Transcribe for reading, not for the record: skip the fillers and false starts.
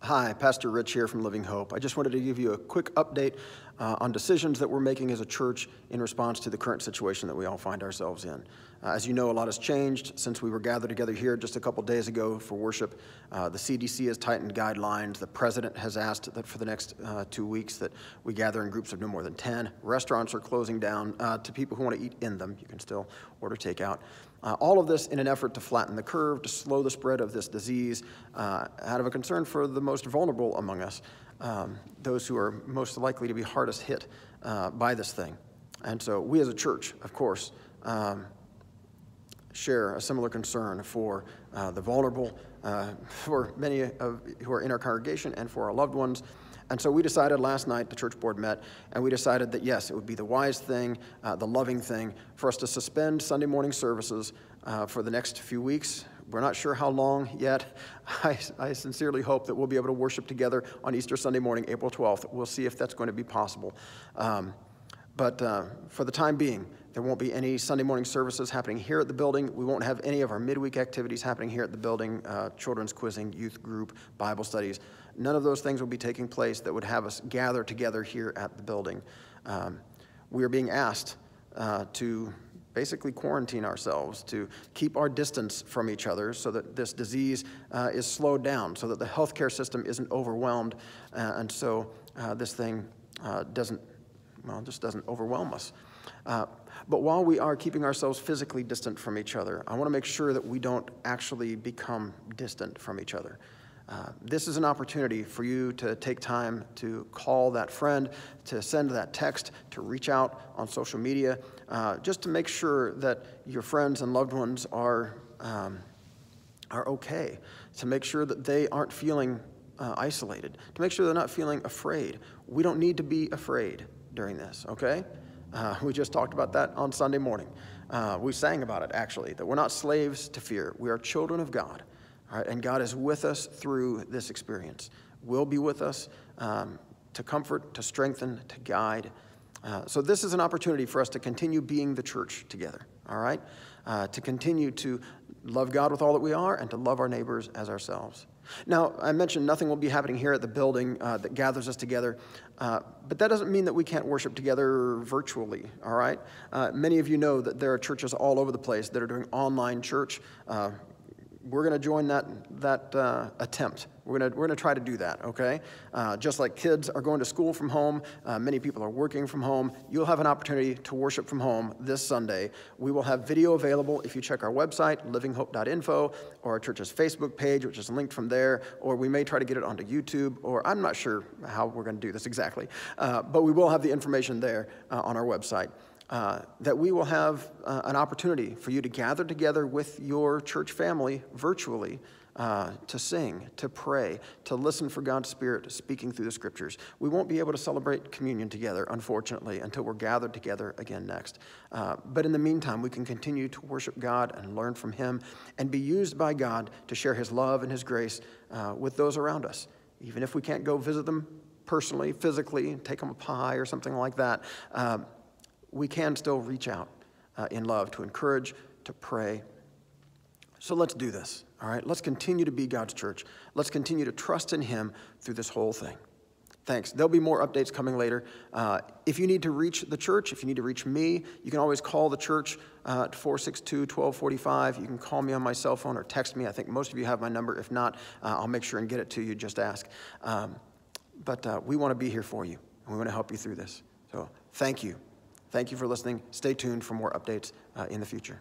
Hi, Pastor Rich here from Living Hope. I just wanted to give you a quick update on decisions that we're making as a church in response to the current situation that we all find ourselves in. As you know, a lot has changed since we were gathered together here just a couple days ago for worship. The CDC has tightened guidelines. The president has asked that for the next 2 weeks that we gather in groups of no more than 10. Restaurants are closing down to people who want to eat in them. You can still order takeout. All of this in an effort to flatten the curve, to slow the spread of this disease, out of a concern for the most vulnerable among us, those who are most likely to be hardest hit by this thing. And so we as a church, of course, share a similar concern for the vulnerable, for many who are in our congregation and for our loved ones. And so we decided last night, the church board met, and we decided that yes, it would be the wise thing, the loving thing, for us to suspend Sunday morning services for the next few weeks. We're not sure how long yet. I sincerely hope that we'll be able to worship together on Easter Sunday morning, April 12th. We'll see if that's going to be possible. But for the time being, there won't be any Sunday morning services happening here at the building. We won't have any of our midweek activities happening here at the building, children's quizzing, youth group, Bible studies. None of those things will be taking place that would have us gather together here at the building. We are being asked to basically quarantine ourselves, to keep our distance from each other so that this disease is slowed down, so that the healthcare system isn't overwhelmed, and so this thing just doesn't overwhelm us. But while we are keeping ourselves physically distant from each other, I want to make sure that we don't actually become distant from each other. This is an opportunity for you to take time to call that friend, to send that text, to reach out on social media, just to make sure that your friends and loved ones are okay, to make sure that they aren't feeling isolated, to make sure they're not feeling afraid. We don't need to be afraid during this, okay? We just talked about that on Sunday morning. We sang about it, actually, that we're not slaves to fear. We are children of God. All right, and God is with us through this experience. Will be with us to comfort, to strengthen, to guide. So this is an opportunity for us to continue being the church together, all right? To continue to love God with all that we are and to love our neighbors as ourselves. Now, I mentioned nothing will be happening here at the building that gathers us together, but that doesn't mean that we can't worship together virtually, all right? Many of you know that there are churches all over the place that are doing online church. We're going to join that attempt. We're going to try to do that, okay? Just like kids are going to school from home, many people are working from home. You'll have an opportunity to worship from home this Sunday. We will have video available if you check our website, livinghope.info, or our church's Facebook page, which is linked from there, or we may try to get it onto YouTube, or I'm not sure how we're going to do this exactly, but we will have the information there on our website. That we will have an opportunity for you to gather together with your church family virtually to sing, to pray, to listen for God's Spirit speaking through the Scriptures. We won't be able to celebrate communion together, unfortunately, until we're gathered together again next. But in the meantime, we can continue to worship God and learn from Him and be used by God to share His love and His grace with those around us. Even if we can't go visit them personally, physically, take them a pie or something like that, we can still reach out in love to encourage, to pray. So let's do this, all right? Let's continue to be God's church. Let's continue to trust in Him through this whole thing. Thanks. There'll be more updates coming later. If you need to reach the church, if you need to reach me, you can always call the church at 462-1245. You can call me on my cell phone or text me. I think most of you have my number. If not, I'll make sure and get it to you. Just ask. But we want to be here for you, and we want to help you through this. So thank you. Thank you for listening. Stay tuned for more updates in the future.